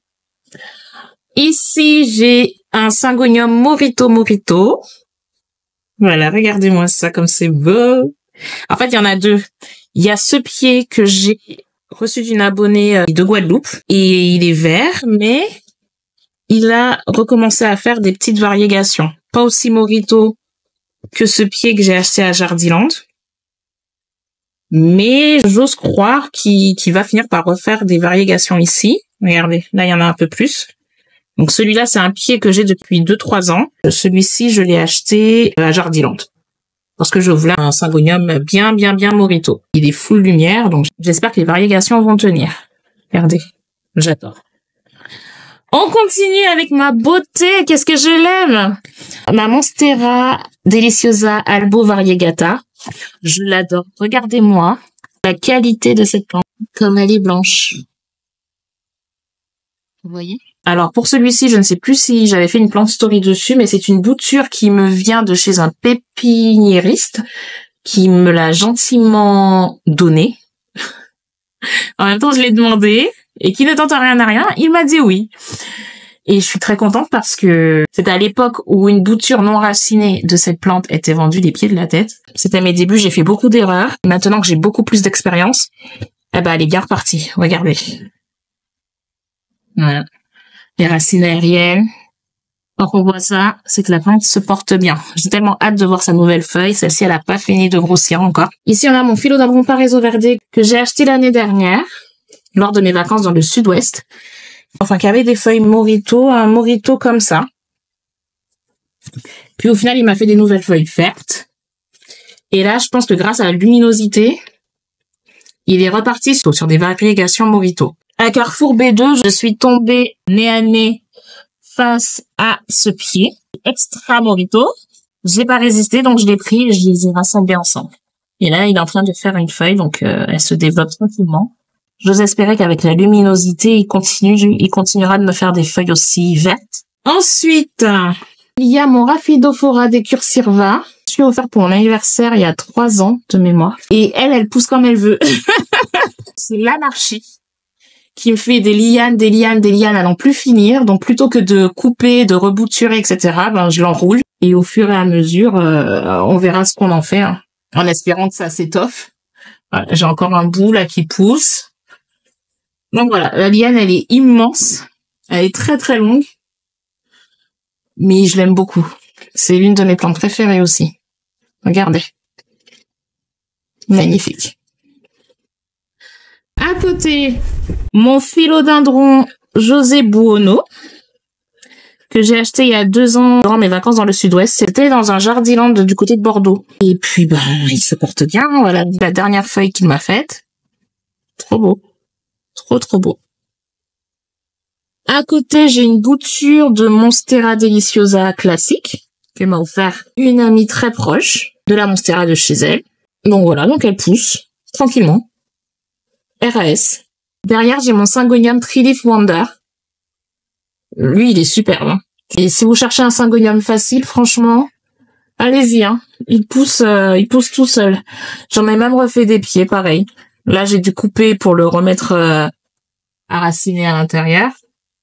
Ici, j'ai un Syngonium Morito. Voilà, regardez-moi ça comme c'est beau. En fait, il y en a 2. Il y a ce pied que j'ai reçu d'une abonnée de Guadeloupe et il est vert, mais il a recommencé à faire des petites variégations. Pas aussi morito que ce pied que j'ai acheté à Jardiland, mais j'ose croire qu'il va finir par refaire des variégations ici. Regardez, là il y en a un peu plus. Donc celui-là, c'est un pied que j'ai depuis 2-3 ans. Celui-ci, je l'ai acheté à Jardiland. Parce que je voulais un Syngonium bien morito. Il est full lumière, donc j'espère que les variégations vont tenir. Regardez, j'adore. On continue avec ma beauté, qu'est-ce que je l'aime! Ma Monstera Deliciosa Albo Variegata. Je l'adore. Regardez-moi la qualité de cette plante, comme elle est blanche. Vous voyez? Alors, pour celui-ci, je ne sais plus si j'avais fait une plante story dessus, mais c'est une bouture qui me vient de chez un pépiniériste qui me l'a gentiment donné. En même temps, je l'ai demandé et qui ne tente rien à rien, il m'a dit oui. Et je suis très contente parce que c'était à l'époque où une bouture non racinée de cette plante était vendue des pieds de la tête. C'était à mes débuts, j'ai fait beaucoup d'erreurs. Maintenant que j'ai beaucoup plus d'expérience, eh ben, elle est bien repartie. Regardez. Voilà. Les racines aériennes. Quand on voit ça, c'est que la plante se porte bien. J'ai tellement hâte de voir sa nouvelle feuille. Celle-ci, elle a pas fini de grossir encore. Ici, on a mon philodendron Paraiso verde que j'ai acheté l'année dernière, lors de mes vacances dans le sud-ouest. Enfin, qui avait des feuilles morito, un morito comme ça. Puis au final, il m'a fait des nouvelles feuilles vertes. Et là, je pense que grâce à la luminosité, il est reparti sur des variégations morito. À Carrefour B2, je suis tombée nez à nez face à ce pied extra morito. J'ai pas résisté, donc je l'ai pris et je les ai rassemblés ensemble. Et là, il est en train de faire une feuille, donc elle se développe tranquillement. J'ose espérer qu'avec la luminosité, il continuera de me faire des feuilles aussi vertes. Ensuite, il y a mon Rhaphidophora des Cursirva. Je suis offert pour mon anniversaire il y a 3 ans de mémoire. Et elle pousse comme elle veut. C'est l'anarchie qui me fait des lianes à n'en plus finir. Donc plutôt que de couper, de rebouturer, etc., ben je l'enroule. Et au fur et à mesure, on verra ce qu'on en fait, hein, en espérant que ça s'étoffe. Voilà, j'ai encore un bout là qui pousse. Donc voilà, la liane, elle est immense. Elle est très très longue. Mais je l'aime beaucoup. C'est l'une de mes plantes préférées aussi. Regardez. Magnifique. À côté, mon philodendron José Buono, que j'ai acheté il y a 2 ans durant mes vacances dans le sud-ouest. C'était dans un jardiland du côté de Bordeaux. Et puis, ben, il se porte bien. Voilà la dernière feuille qu'il m'a faite. Trop beau. Trop beau. À côté, j'ai une bouture de Monstera Deliciosa classique qu'elle m'a offert une amie très proche de la Monstera de chez elle. Donc voilà, donc elle pousse tranquillement. RAS. Derrière, j'ai mon Syngonium Treleaf Wonder. Lui, il est superbe, hein. Et si vous cherchez un Syngonium facile, franchement, allez-y, hein. Il pousse tout seul. J'en ai même refait des pieds, pareil. Là, j'ai dû couper pour le remettre à raciner à l'intérieur.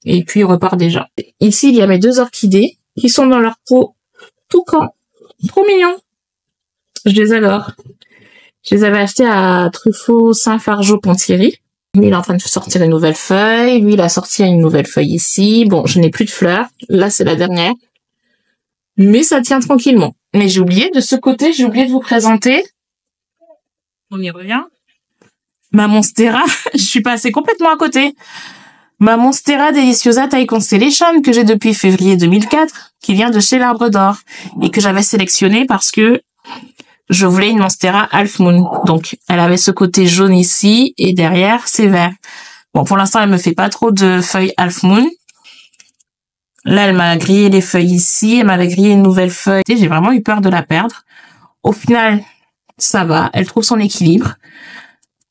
Et puis, il repart déjà. Ici, il y a mes 2 orchidées qui sont dans leur pot toucan. Trop mignon. Je les adore. Je les avais achetées à Truffaut Saint-Fargeau-Ponthierry. Lui, il est en train de sortir une nouvelle feuille. Lui, il a sorti une nouvelle feuille ici. Bon, je n'ai plus de fleurs. Là, c'est la dernière. Mais ça tient tranquillement. Mais j'ai oublié, de ce côté, j'ai oublié de vous présenter. On y revient. Ma Monstera, je suis passée complètement à côté. Ma Monstera Deliciosa Taille Constellation que j'ai depuis février 2004, qui vient de chez l'Arbre d'Or et que j'avais sélectionnée parce que je voulais une Monstera Half Moon. Donc, elle avait ce côté jaune ici et derrière, c'est vert. Bon, pour l'instant, elle me fait pas trop de feuilles Half Moon. Là, elle m'a grillé les feuilles ici. Elle m'avait grillé une nouvelle feuille. J'ai vraiment eu peur de la perdre. Au final, ça va. Elle trouve son équilibre.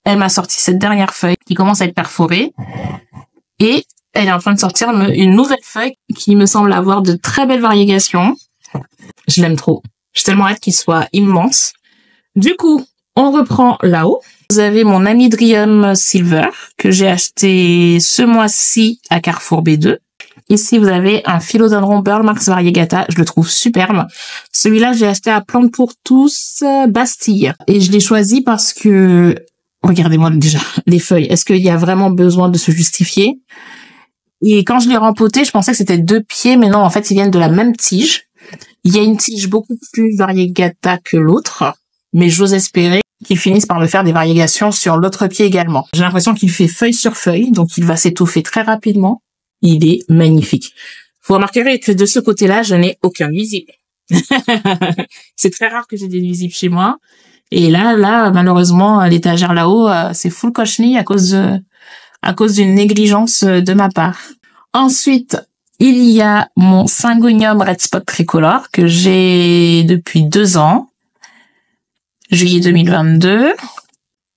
Elle m'a sorti cette dernière feuille qui commence à être perforée. Et elle est en train de sortir une nouvelle feuille qui me semble avoir de très belles variégations. Je l'aime trop. J'ai tellement hâte qu'il soit immense. Du coup, on reprend là-haut. Vous avez mon Amydrium Silver que j'ai acheté ce mois-ci à Carrefour B2. Ici, vous avez un philodendron Burle Marx Variegata. Je le trouve superbe. Celui-là, j'ai acheté à Plantes pour tous Bastille. Et je l'ai choisi parce que, regardez-moi déjà les feuilles. Est-ce qu'il y a vraiment besoin de se justifier? Et quand je l'ai rempoté, je pensais que c'était 2 pieds, mais non, en fait, ils viennent de la même tige. Il y a une tige beaucoup plus variegata que l'autre, mais j'ose espérer qu'il finisse par me faire des variégations sur l'autre pied également. J'ai l'impression qu'il fait feuille sur feuille, donc il va s'étoffer très rapidement. Il est magnifique. Vous remarquerez que de ce côté-là, je n'ai aucun nuisible. C'est très rare que j'ai des nuisibles chez moi. Et là, malheureusement, l'étagère là-haut, c'est full cochenille à cause d'une négligence de ma part. Ensuite, il y a mon Syngonium Red Spot Tricolore que j'ai depuis 2 ans. Juillet 2022.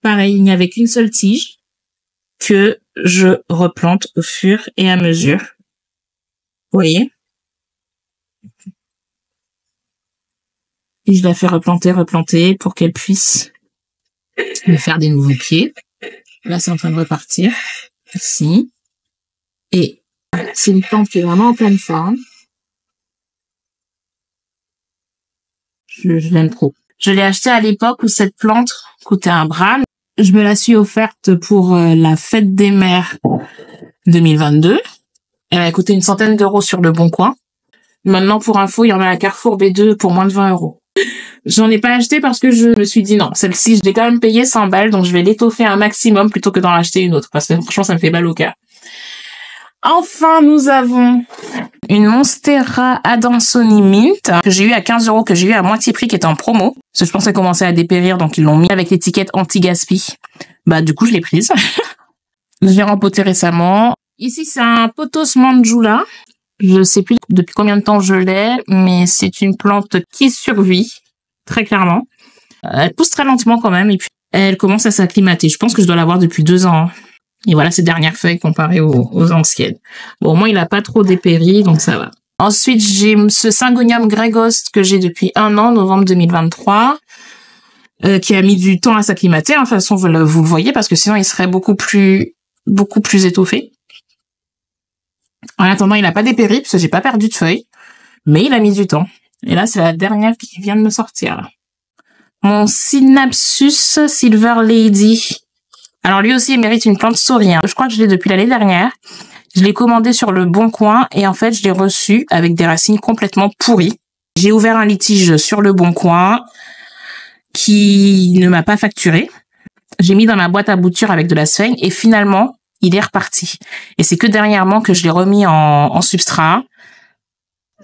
Pareil, il n'y avait qu'une seule tige. que je replante au fur et à mesure. Vous voyez? Et je la fais replanter pour qu'elle puisse me faire des nouveaux pieds. Là, c'est en train de repartir. Ici. Et c'est une plante qui est vraiment en pleine forme. Je l'aime trop. Je l'ai achetée à l'époque où cette plante coûtait un bras. Je me la suis offerte pour la fête des mères 2022. Elle a coûté une centaine d'euros sur le Bon Coin. Maintenant, pour info, il y en a à Carrefour B2 pour moins de 20 euros. J'en ai pas acheté parce que je me suis dit non, celle-ci, je l'ai quand même payée 100 balles, donc je vais l'étoffer un maximum plutôt que d'en acheter une autre, parce que franchement, ça me fait mal au cœur. Enfin, nous avons une Monstera Adansonii Mint que j'ai eu à 15 euros, que j'ai eu à moitié prix, qui est en promo. Parce que je pensais commencer à dépérir, donc ils l'ont mis avec l'étiquette anti-gaspi. Bah, du coup, je l'ai prise. Je l'ai rempotée récemment. Ici, c'est un Pothos Mandjula. Je sais plus depuis combien de temps je l'ai, mais c'est une plante qui survit, très clairement. Elle pousse très lentement quand même, et puis elle commence à s'acclimater. Je pense que je dois l'avoir depuis 2 ans. Et voilà ses dernières feuilles comparées aux anciennes. Bon, au moins, il a pas trop dépéri, donc ça va. Ensuite, j'ai ce Syngonium Gregos que j'ai depuis 1 an, novembre 2023, qui a mis du temps à s'acclimater. De toute façon, vous le voyez, parce que sinon, il serait beaucoup plus étoffé. En attendant, il a pas dépéri, parce que j'ai pas perdu de feuilles, mais il a mis du temps. Et là, c'est la dernière qui vient de me sortir, là. Mon Synapsus Silver Lady. Alors lui aussi, il mérite une plante souris. Je crois que je l'ai depuis l'année dernière. Je l'ai commandé sur le Bon Coin et en fait, je l'ai reçu avec des racines complètement pourries. J'ai ouvert un litige sur le Bon Coin qui ne m'a pas facturé. J'ai mis dans ma boîte à bouture avec de la sphaigne et finalement, il est reparti. Et c'est que dernièrement que je l'ai remis en substrat.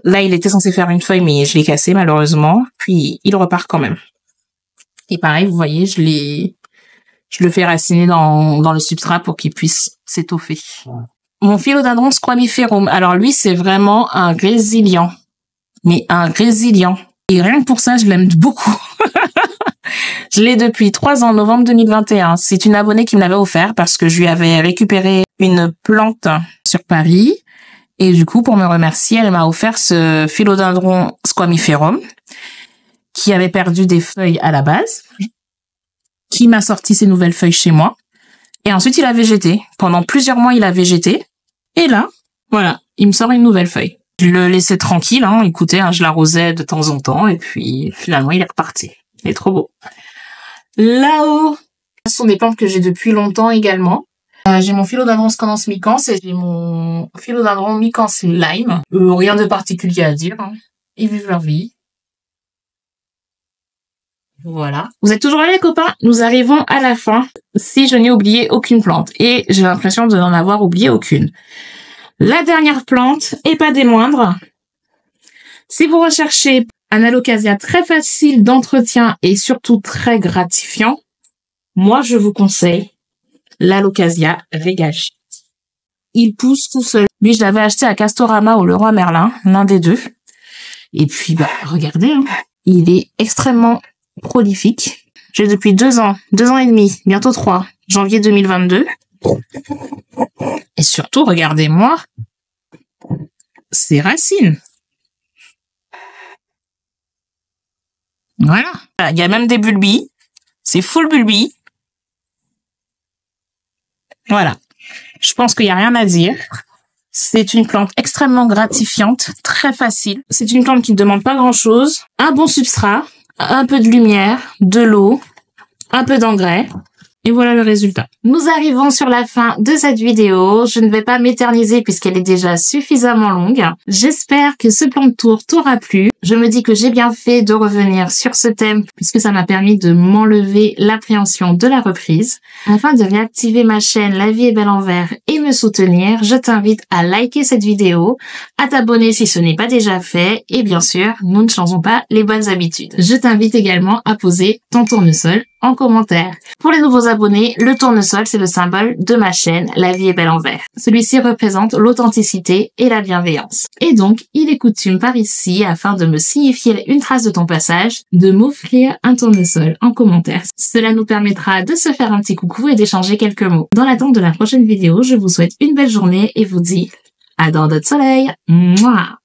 Là, il était censé faire une feuille, mais je l'ai cassé malheureusement. Puis, il repart quand même. Et pareil, vous voyez, je le fais raciner dans le substrat pour qu'il puisse s'étoffer. Mon Philodendron squamiferum. Alors lui, c'est vraiment un résiliant. Mais un résiliant. Et rien que pour ça, je l'aime beaucoup. Je l'ai depuis 3 ans, novembre 2021. C'est une abonnée qui me l'avait offert parce que je lui avais récupéré une plante sur Paris. Et du coup, pour me remercier, elle m'a offert ce Philodendron squamiferum qui avait perdu des feuilles à la base, qui m'a sorti ses nouvelles feuilles chez moi. Et ensuite, il a végété. Pendant plusieurs mois, il a végété. Et là, voilà, il me sort une nouvelle feuille. Je le laissais tranquille, hein. Écoutez, je l'arrosais de temps en temps. Et puis, finalement, il est reparti. Il est trop beau. Là-haut, ce sont des plantes que j'ai depuis longtemps également. J'ai mon Philodendron Scandens micans et j'ai mon Philodendron micans lime. Rien de particulier à dire, hein. Ils vivent leur vie. Voilà. Vous êtes toujours là, les copains? Nous arrivons à la fin, si je n'ai oublié aucune plante. Et j'ai l'impression de n'en avoir oublié aucune. La dernière plante, et pas des moindres. Si vous recherchez un alocasia très facile d'entretien et surtout très gratifiant, moi, je vous conseille l'alocasia Regagi. Il pousse tout seul. Lui, je l'avais acheté à Castorama ou Leroy Merlin, l'un des deux. Et puis, regardez, hein, il est extrêmement prolifique. J'ai depuis 2 ans, 2 ans et demi, bientôt 3, janvier 2022. Et surtout, regardez-moi ces racines. Voilà. Il y a même des bulbis. C'est full bulbis. Voilà. Je pense qu'il n'y a rien à dire. C'est une plante extrêmement gratifiante, très facile. C'est une plante qui ne demande pas grand-chose. Un bon substrat, un peu de lumière, de l'eau, un peu d'engrais. Et voilà le résultat. Nous arrivons sur la fin de cette vidéo. Je ne vais pas m'éterniser puisqu'elle est déjà suffisamment longue. J'espère que ce plan de tour t'aura plu. Je me dis que j'ai bien fait de revenir sur ce thème puisque ça m'a permis de m'enlever l'appréhension de la reprise. Afin de réactiver ma chaîne La Vie est belle en vert et me soutenir, je t'invite à liker cette vidéo, à t'abonner si ce n'est pas déjà fait et bien sûr, nous ne changeons pas les bonnes habitudes. Je t'invite également à poser ton tournesol en commentaire. Pour les nouveaux abonnés, le tournesol, c'est le symbole de ma chaîne La vie est belle en vert. Celui-ci représente l'authenticité et la bienveillance. Et donc, il est coutume par ici, afin de me signifier une trace de ton passage, de m'offrir un tournesol en commentaire. Cela nous permettra de se faire un petit coucou et d'échanger quelques mots. Dans l'attente de la prochaine vidéo, je vous souhaite une belle journée et vous dis à dans d'autres soleils. Mouah.